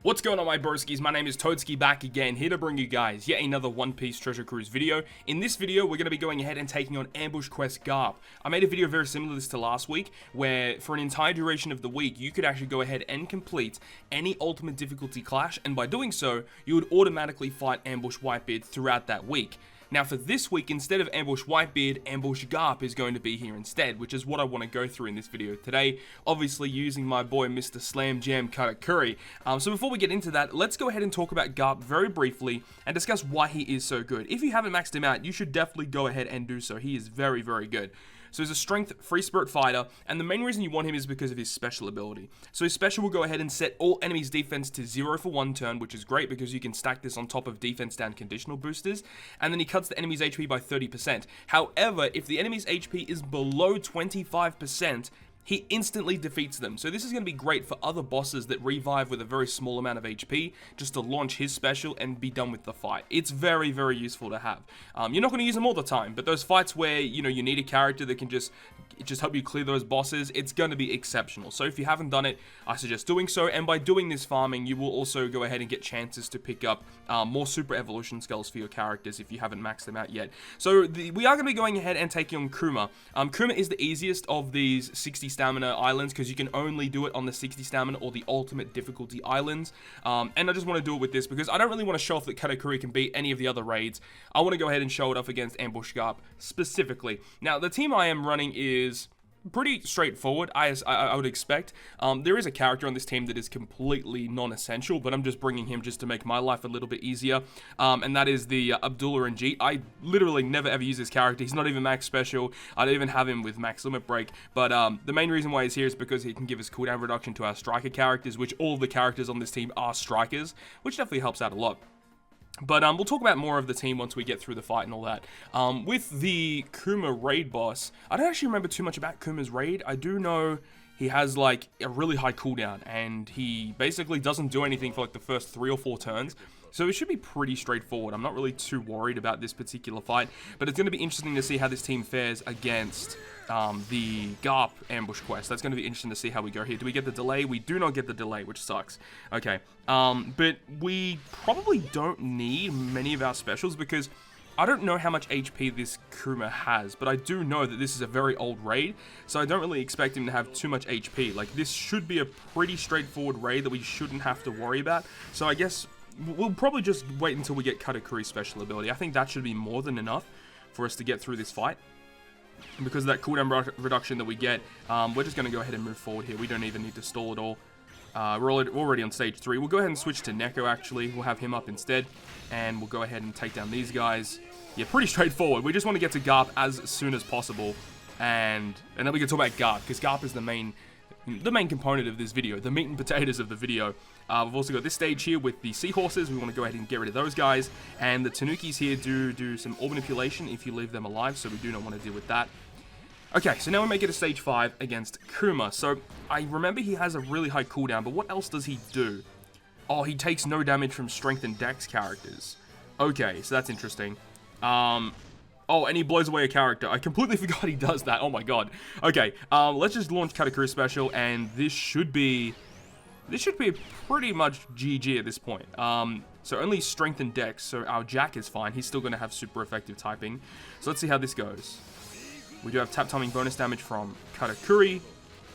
What's going on, my broskiis? My name is Toadskii, back again, here to bring you guys yet another One Piece Treasure Cruise video. In this video, we're going to be going ahead and taking on Ambush Quest GARP. I made a video very similar to this to last week, where for an entire duration of the week, you could actually go ahead and complete any ultimate difficulty clash, and by doing so, you would automatically fight Ambush Whitebeard throughout that week. Now for this week, instead of Ambush Whitebeard, Ambush GARP is going to be here instead, which is what I want to go through in this video today, obviously using my boy Mr. Slam Jam KATAKURI. So before we get into that, let's go ahead and talk about GARP very briefly and discuss why he is so good. If you haven't maxed him out, you should definitely go ahead and do so. He is very, very good. So he's a strength, free spirit fighter, and the main reason you want him is because of his special ability. So his special will go ahead and set all enemies' defense to 0 for 1 turn, which is great because you can stack this on top of defense down conditional boosters, and then he cuts the enemy's HP by 30%. However, if the enemy's HP is below 25%, he instantly defeats them. So this is going to be great for other bosses that revive with a very small amount of HP, just to launch his special and be done with the fight. It's very, very useful to have. You're not going to use them all the time, but those fights where, you know, you need a character that can just help you clear those bosses, it's going to be exceptional. So if you haven't done it, I suggest doing so, and by doing this farming, you will also go ahead and get chances to pick up more super evolution skulls for your characters if you haven't maxed them out yet. So we are going to be going ahead and taking on Kuma. Kuma is the easiest of these 60 stamina islands because you can only do it on the 60 stamina or the ultimate difficulty islands, and I just want to do it with this because I don't really want to show off that KATAKURI can beat any of the other raids. I want to go ahead and show it off against Ambush GARP specifically. Now the team I am running is pretty straightforward, I would expect. There is a character on this team that is completely non-essential, but I'm just bringing him just to make my life a little bit easier, and that is the Abdullah and Jeet. I literally never ever use this character. He's not even max special. I don't even have him with max limit break, but the main reason why he's here is because he can give us cooldown reduction to our striker characters, which all of the characters on this team are strikers, which definitely helps out a lot. But we'll talk about more of the team once we get through the fight and all that. With the Kuma raid boss, I don't actually remember too much about Kuma's raid. I do know he has like a really high cooldown, and he basically doesn't do anything for like the first 3 or 4 turns. So it should be pretty straightforward. I'm not really too worried about this particular fight, but it's going to be interesting to see how this team fares against the GARP ambush quest. That's going to be interesting to see how we go here. Do we get the delay? We do not get the delay, which sucks. Okay, but we probably don't need many of our specials because I don't know how much HP this Kuma has, but I do know that this is a very old raid, so I don't really expect him to have too much HP. Like, this should be a pretty straightforward raid that we shouldn't have to worry about. So I guess we'll probably just wait until we get KATAKURI's special ability. I think that should be more than enough for us to get through this fight. And because of that cooldown reduction that we get, we're just going to go ahead and move forward here. We don't even need to stall at all. We're already on stage 3. We'll go ahead and switch to Neko, actually. We'll have him up instead, and we'll go ahead and take down these guys. Yeah, pretty straightforward. We just want to get to GARP as soon as possible, and then we can talk about GARP, because GARP is the main component of this video, the meat and potatoes of the video. We've also got this stage here with the seahorses. We want to go ahead and get rid of those guys, and the Tanukis here do some orb manipulation if you leave them alive, so we do not want to deal with that. Okay, so now we make it to stage 5 against Kuma. So I remember he has a really high cooldown, but what else does he do? Oh, he takes no damage from strength and dex characters. Okay, so that's interesting. Oh, and he blows away a character. I completely forgot he does that. Oh my god. Okay, let's just launch KATAKURI's special, and this should be pretty much GG at this point. So only strength and dex, so our Jack is fine. He's still going to have super effective typing. So let's see how this goes. We do have tap timing bonus damage from KATAKURI,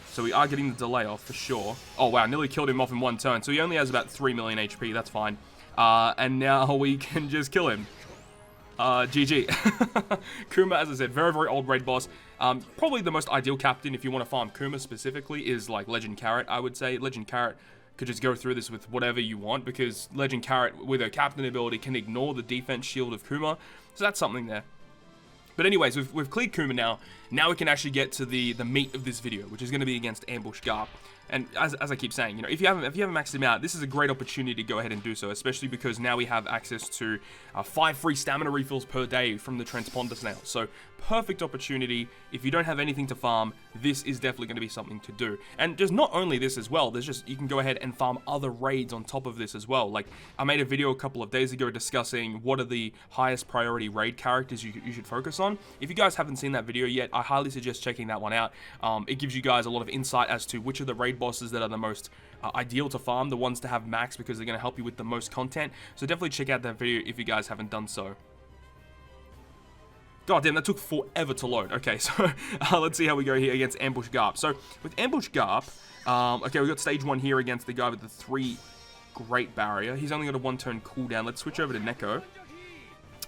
so we are getting the delay off for sure. Oh wow, nearly killed him off in 1 turn, so he only has about 3 million HP, that's fine. And now we can just kill him. GG. Kuma, as I said, very, very old raid boss. Probably the most ideal captain if you want to farm Kuma specifically is like Legend Carrot, I would say. Legend Carrot could just go through this with whatever you want because Legend Carrot with her captain ability can ignore the defense shield of Kuma. So that's something there. But anyways, we've cleared Kuma now. Now we can actually get to the meat of this video, which is going to be against Ambush GARP. And as I keep saying, you know, if you haven't maxed him out, this is a great opportunity to go ahead and do so, especially because now we have access to 5 free stamina refills per day from the transponder snail. So perfect opportunity. If you don't have anything to farm, this is definitely going to be something to do. And just not only this as well, there's just, you can go ahead and farm other raids on top of this as well. Like, I made a video a couple of days ago discussing what are the highest priority raid characters you should focus on. If you guys haven't seen that video yet, I highly suggest checking that one out. It gives you guys a lot of insight as to which of the raid raid bosses that are the most ideal to farm, the ones to have max because they're going to help you with the most content. So definitely check out that video if you guys haven't done so. God damn, that took forever to load. Okay, so let's see how we go here against Ambush GARP. So with Ambush GARP, okay, we got stage 1 here against the guy with the 3 Great Barrier. He's only got a 1-turn cooldown. Let's switch over to Neko.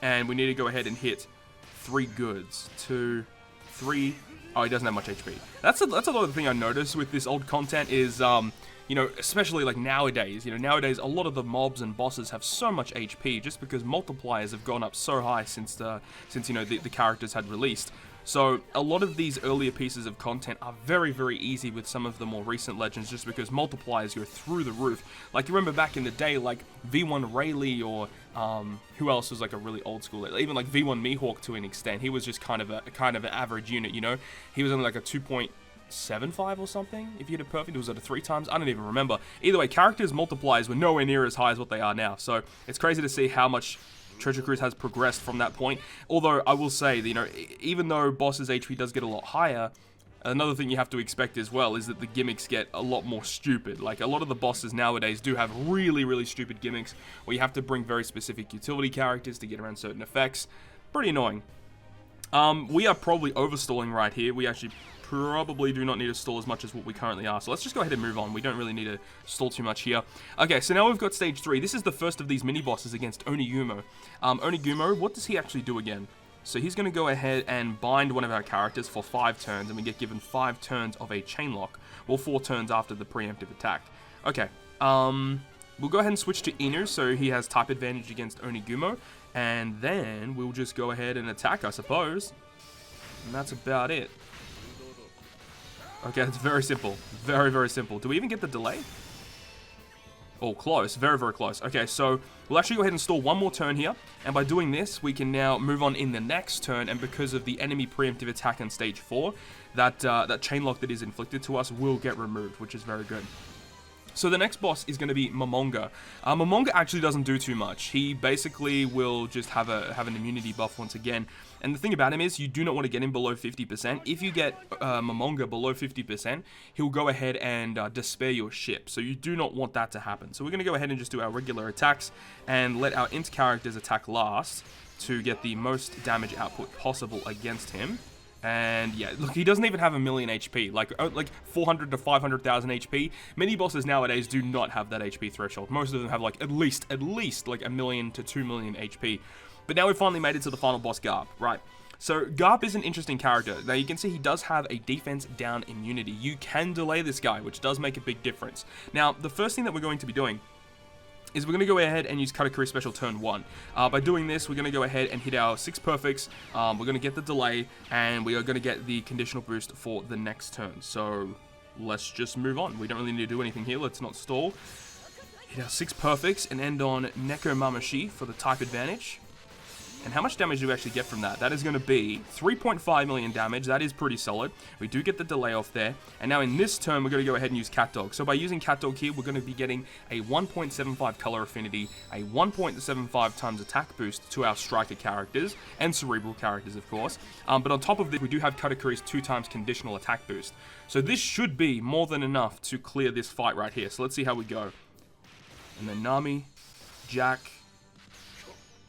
And we need to go ahead and hit 3 goods. 2, 3. Oh, he doesn't have much HP. That's a lot of the thing I noticed with this old content is, you know, especially like nowadays, nowadays a lot of the mobs and bosses have so much HP just because multipliers have gone up so high since the characters had released. So a lot of these earlier pieces of content are very, very easy with some of the more recent legends just because multipliers go through the roof. Like you remember back in the day, like V1 Rayleigh or who else was like a really old school, even like V1 Mihawk to an extent. He was just kind of an average unit, He was only like a 2.75 or something. If you hit it perfect, it was at a 3 times. I don't even remember. Either way, characters multipliers were nowhere near as high as what they are now. So it's crazy to see how much Treasure Cruise has progressed from that point. Although I will say that, even though boss's HP does get a lot higher, another thing you have to expect as well is that the gimmicks get a lot more stupid. Like a lot of the bosses nowadays do have really, really stupid gimmicks where you have to bring very specific utility characters to get around certain effects. Pretty annoying. We are probably overstalling right here. We actually probably do not need to stall as much as what we currently are. So let's just go ahead and move on. We don't really need to stall too much here. Okay, so now we've got stage 3. This is the first of these mini-bosses against Onigumo. Onigumo, what does he actually do again? So he's going to go ahead and bind one of our characters for 5 turns, and we get given 5 turns of a chain lock, or 4 turns after the preemptive attack. Okay, we'll go ahead and switch to Inu, so he has type advantage against Onigumo, and then we'll just go ahead and attack, I suppose. And that's about it. Okay, it's very simple. Very, very simple. Do we even get the delay? Oh, close. Very, very close. Okay, so we'll actually go ahead and stall 1 more turn here. And by doing this, we can now move on in the next turn. And because of the enemy preemptive attack on stage 4, that chain lock that is inflicted to us will get removed, which is very good. So the next boss is going to be Momonga. Momonga actually doesn't do too much. He basically will just have an immunity buff once again. And the thing about him is you do not want to get him below 50%. If you get Momonga below 50%, he'll go ahead and despair your ship. So you do not want that to happen. So we're going to go ahead and just do our regular attacks and let our int characters attack last to get the most damage output possible against him. And yeah, look, he doesn't even have a million HP, like 400 to 500,000 HP. Many bosses nowadays do not have that HP threshold. Most of them have like at least like 1 million to 2 million HP. But now we've finally made it to the final boss, GARP, right? So GARP is an interesting character. Now you can see he does have a defense down immunity. You can delay this guy, which does make a big difference. Now, the first thing that we're going to be doing is we're going to go ahead and use KATAKURI special turn 1. By doing this, we're going to go ahead and hit our 6 perfects. We're going to get the delay, and we are going to get the conditional boost for the next turn. So let's just move on. We don't really need to do anything here. Let's not stall. Hit our 6 perfects and end on Neko Mamashi for the type advantage. And how much damage do we actually get from that? That is going to be 3.5 million damage. That is pretty solid. We do get the delay off there. And now in this turn, we're going to go ahead and use Cat Dog. So by using Cat Dog here, we're going to be getting a 1.75 color affinity, a 1.75 times attack boost to our striker characters, and cerebral characters, of course. But on top of this, we do have KATAKURI's 2 times conditional attack boost. So this should be more than enough to clear this fight right here. So let's see how we go. And then Nami, Jack,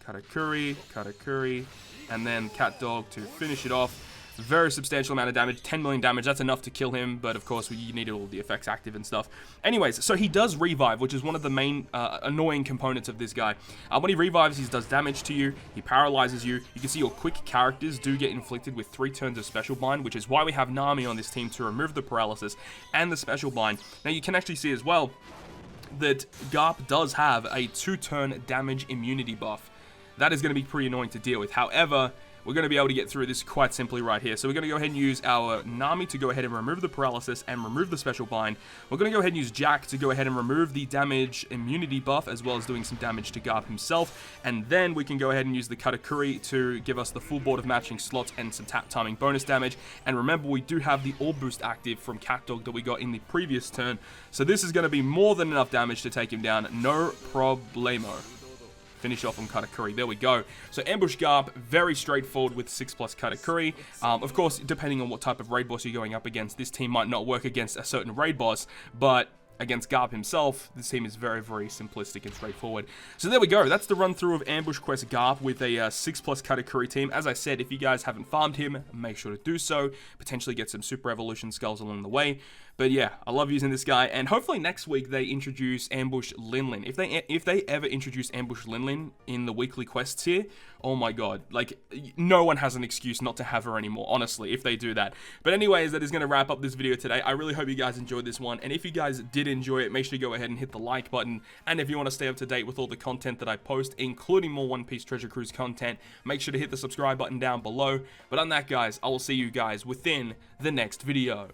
KATAKURI, and then Cat Dog to finish it off. Very substantial amount of damage, 10 million damage, that's enough to kill him, but of course you needed all the effects active and stuff. Anyways, so he does revive, which is one of the main annoying components of this guy. When he revives, he does damage to you, he paralyzes you. You can see your quick characters do get inflicted with 3 turns of special bind, which is why we have Nami on this team to remove the paralysis and the special bind. Now you can actually see as well that GARP does have a 2-turn damage immunity buff. That is going to be pretty annoying to deal with. However, we're going to be able to get through this quite simply right here. So we're going to go ahead and use our Nami to go ahead and remove the paralysis and remove the special bind. We're going to go ahead and use Jack to go ahead and remove the damage immunity buff, as well as doing some damage to GARP himself. And then we can go ahead and use the KATAKURI to give us the full board of matching slots and some tap timing bonus damage. And remember, we do have the Orb Boost active from Cat Dog that we got in the previous turn. So this is going to be more than enough damage to take him down. No problemo. finish off on Katakuri. There we go. So Ambush GARP, very straightforward with 6+ Katakuri. Of course, depending on what type of raid boss you're going up against, this team might not work against a certain raid boss, but against GARP himself, this team is very, very simplistic and straightforward. So there we go. That's the run-through of Ambush Quest GARP with a 6+ Katakuri team. As I said, if you guys haven't farmed him, make sure to do so. Potentially get some Super Evolution skulls along the way. But yeah, I love using this guy, and hopefully next week they introduce Ambush Linlin. If they ever introduce Ambush Linlin in the weekly quests here, oh my god, like, no one has an excuse not to have her anymore, honestly, if they do that. But anyways, that is going to wrap up this video today. I really hope you guys enjoyed this one, and if you guys did enjoy it, make sure you go ahead and hit the like button, and if you want to stay up to date with all the content that I post, including more One Piece Treasure Cruise content, make sure to hit the subscribe button down below. But on that, guys, I will see you guys within the next video.